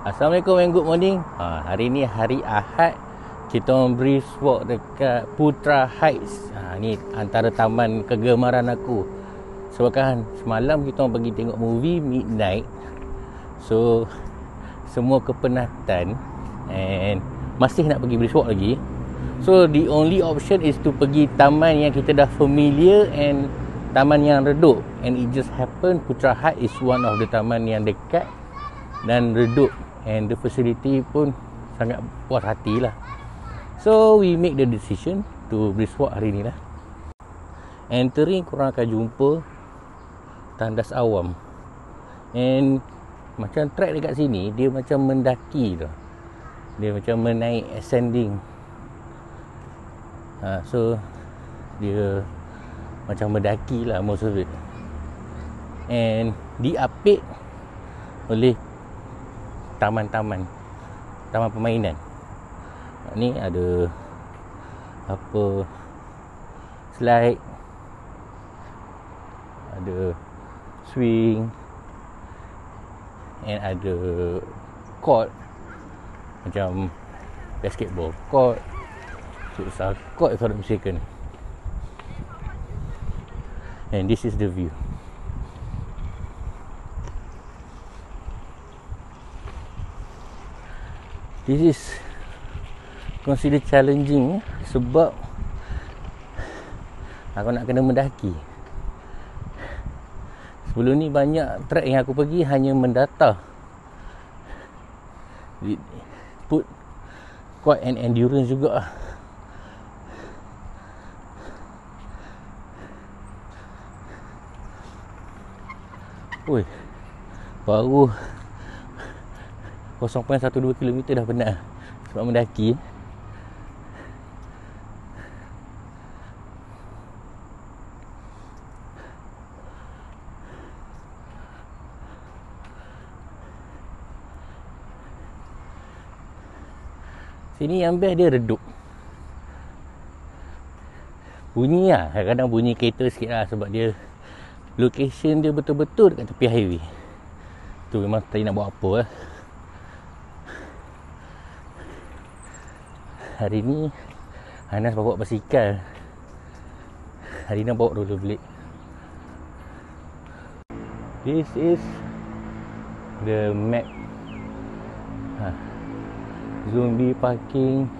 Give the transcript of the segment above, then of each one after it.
Assalamualaikum and good morning. Hari ni hari Ahad. Kita orang brisk walk dekat Putra Heights. Ni antara taman kegemaran aku. Sebab kan semalam kita orang pergi tengok movie Midnight. So semua kepenatan and masih nak pergi brisk walk lagi. So the only option is to pergi taman yang kita dah familiar and taman yang redup. And it just happen Putra Heights is one of the taman yang dekat dan redup. And the facility pun sangat puas hati lah. So we make the decision to brisk walk hari ni lah. Entering korang akan jumpa tandas awam. And macam track dekat sini, dia macam mendaki tu. Dia macam menaik ascending. So dia macam mendaki lah most of it. And diapit oleh taman permainan. Ni ada apa, slide, ada swing, and ada court macam basketball court, futsal court if I'm not mistaken. And this is the view. This is consider challenging sebab aku nak kena mendaki. Sebelum ni banyak trek yang aku pergi hanya mendata. Put quite an endurance juga. Oi, baru 0.12 km dah penat sebab mendaki. Sini yang best dia redup. Bunyi lah, kadang-kadang bunyi kereta sikit lah sebab dia location dia betul-betul dekat tepi highway. Tu memang tadi nak buat apa lah. Hari ni Anas bawa basikal, hari ni bawa rollerblade. This is the map. Zombie parking.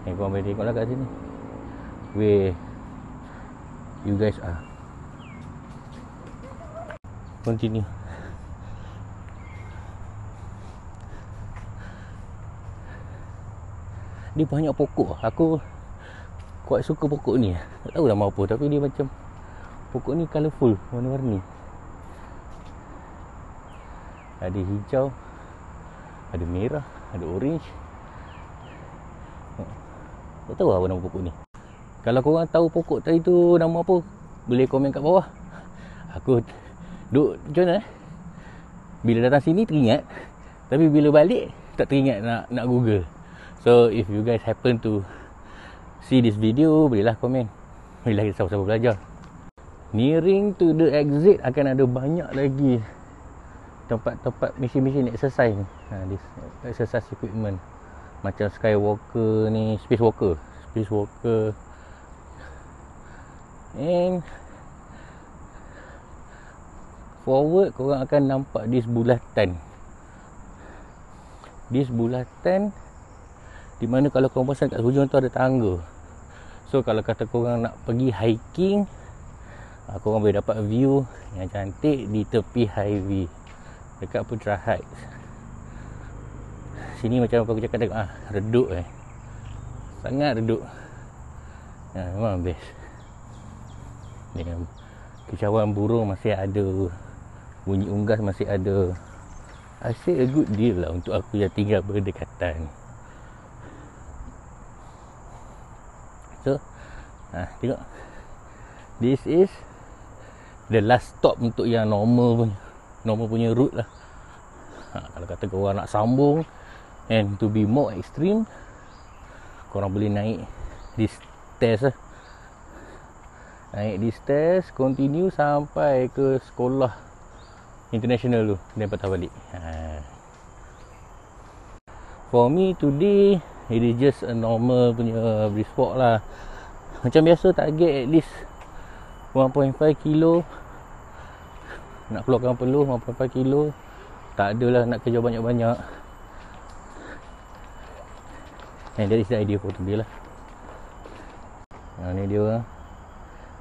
Korang boleh tengok lah kat sini where you guys are. Continue. Dia banyak pokok. Aku quite suka pokok ni. Tak tahu nama apa, tapi dia macam pokok ni colourful, warna-warni. Ada hijau, ada merah, ada orange. Tak tahu apa nama pokok ni. Kalau korang tahu pokok tadi tu nama apa, boleh komen kat bawah. Aku duk macam mana, bila datang sini teringat, tapi bila balik tak teringat nak Google. So if you guys happen to see this video, bolehlah komen, bolehlah kita sama-sama belajar. Nearing to the exit akan ada banyak lagi tempat-tempat mesin-mesin exercise ni. This exercise equipment macam Skywalker ni, Spacewalker. And forward korang akan nampak this bulatan. Di mana kalau korang pasang kat hujung tu ada tangga. So kalau kata korang nak pergi hiking, korang boleh dapat view yang cantik di tepi highway dekat Putra Heights. Sini macam apa aku cakap tengok, redup sangat redup. Memang best. Dengan kicauan burung masih ada, bunyi unggas masih ada. I say a good deal lah untuk aku yang tinggal berdekatan. So tengok, this is the last stop untuk yang normal punya route lah. Kalau kata korang nak sambung and to be more extreme, korang boleh naik this stairs lah. Naik di stairs, continue sampai ke sekolah international tu, dan patah balik. For me today, it is just a normal punya brisk walk lah. Macam biasa, target at least 1.5 kilo. Nak keluarkan peluh 1.5 kilo. Tak adalah nak kerja banyak-banyak. And that is the idea for today lah. Ni dia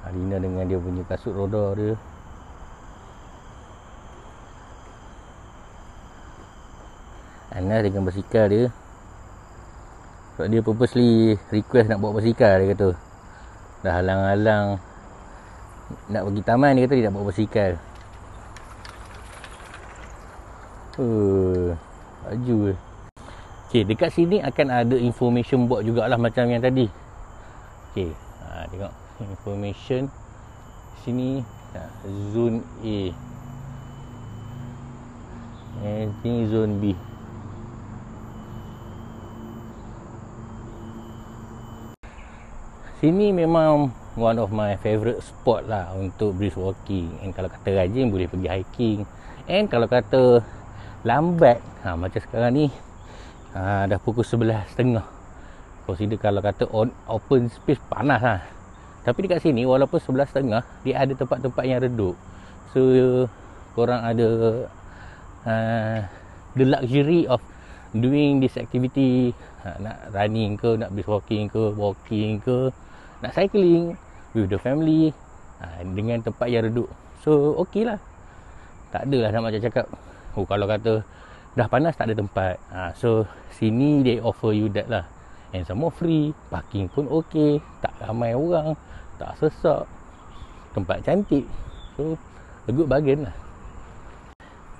Arina dengan dia punya kasut roda dia. Anas dengan basikal dia. Sebab dia purposely request nak bawa basikal, dia kata. Dah halang-halang nak pergi taman, dia kata dia nak bawa basikal. Baju dia. Okay, dekat sini akan ada information board jugalah macam yang tadi. Okay, tengok information sini. Zone A, ini zone B. Sini memang one of my favourite spot lah untuk brisk walking. And kalau kata rajin boleh pergi hiking. And kalau kata lambat, macam sekarang ni dah pukul 11.30. Consider kalau kata open space panas lah. Tapi dekat sini walaupun 11.30, dia ada tempat-tempat yang redup. So korang ada the luxury of doing this activity. Nak running ke, nak brisk walking ke, walking ke, nak cycling with the family, dengan tempat yang redup. So okey lah. Tak adalah nak macam cakap, kalau kata dah panas tak ada tempat. So sini they offer you that lah. And some more free. Parking pun okey, tak ramai orang, tak sesak, tempat cantik. So a good bargain lah.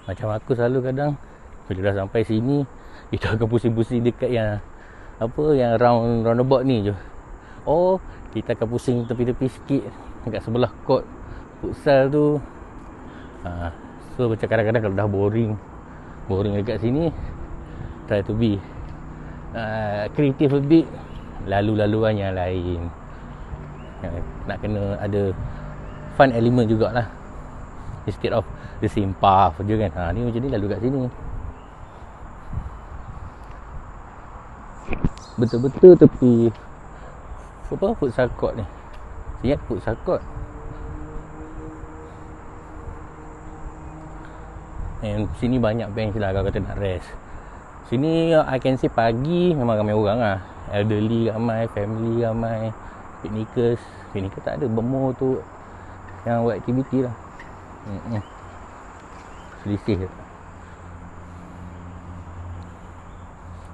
Macam aku selalu kadang bila dah sampai sini, kita akan pusing-pusing dekat yang yang roundabout ni je. Kita akan pusing tepi-tepi sikit dekat sebelah court futsal tu. So macam kadang-kadang kalau dah boring dekat sini, try to be kreatif a bit, lalu-laluan yang lain. Nak kena ada fun element jugalah, instead of the same path je kan. Ni macam ni lalu kat sini. Betul-betul tepi futsal court ni. Ingat futsal court. And sini banyak bench lah kalau kata nak rest. Sini I can say pagi memang ramai orang lah. Elderly ramai, family ramai, picnickers. Picnicker tak ada, bemo tu yang buat aktiviti lah. Selisih je.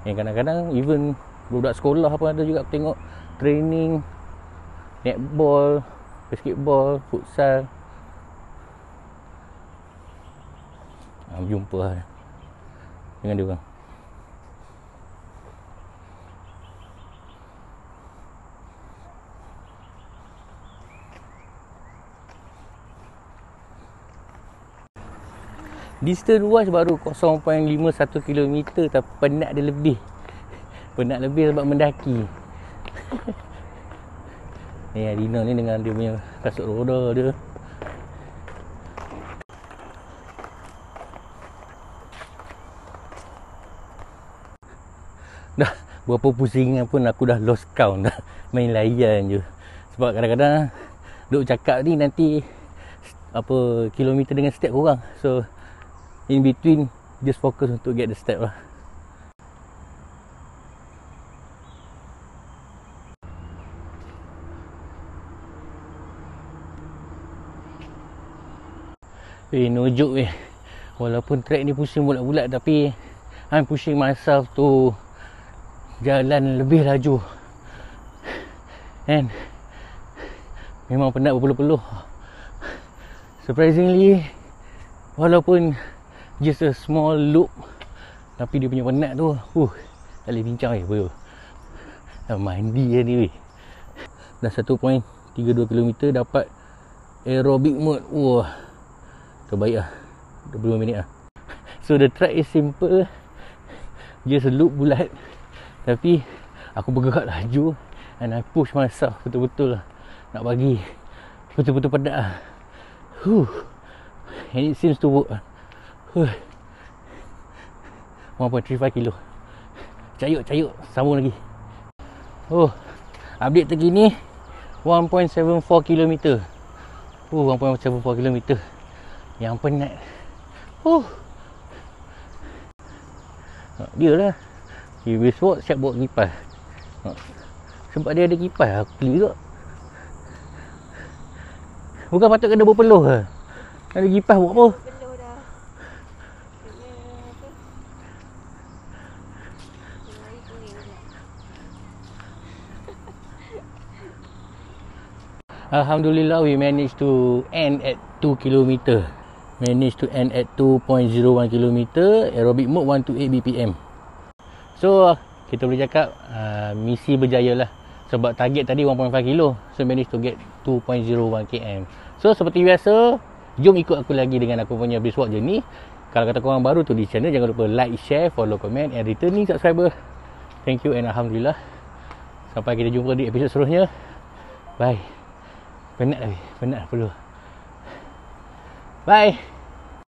Yang kadang-kadang even budak sekolah pun ada juga tengok training netball, basketball, futsal. Jumpa lah dengan dia orang. Distance luas baru 0.51 km, tapi penat dia lebih. Penat lebih sebab mendaki. Ni Adina ni dengan dia punya kasut roda dia. Dah berapa pusingan pun aku dah lost count dah. Main layan je. Sebab kadang-kadang duk cakap ni nanti kilometer dengan step kurang. So in between just focus untuk get the step lah. No joke walaupun track ni pusing bulat-bulat, tapi I'm pushing myself to jalan lebih laju. And memang penat berpeluh-peluh. Surprisingly, walaupun just a small loop, tapi dia punya penat tu tak boleh bincang bro. Dah mandi ni dah 1.32 km dapat aerobic mode. Terbaik lah, 25 minit lah. So the track is simple, just a loop bulat, tapi aku bergerak laju and I push myself betul-betul lah, nak bagi betul-betul penat lah. And it seems to work. 1.35 kilo. Cayuk. Sambung lagi. Oh, update terkini 1.74 km. 1.74 km. Yang penat. Dia lah. Brisk walk siap bawa kipas. Sebab dia ada kipas, aku klik juga. Bukan patut kena berpeluh ke? Ada kipas buat apa? Peluh dah. Alhamdulillah, we managed to end at 2 km. Managed to end at 2.01 km. Aerobic mode 128 BPM. So, kita boleh cakap misi berjaya lah. Sebab target tadi 1.5 km. So, managed to get 2.01 km. So, seperti biasa, jom ikut aku lagi dengan aku punya brisk walk journey. Kalau kata korang baru tu di channel, jangan lupa like, share, follow, comment and returning subscriber. Thank you and Alhamdulillah. Sampai kita jumpa di episod seterusnya. Bye. Penat perlu. Bye.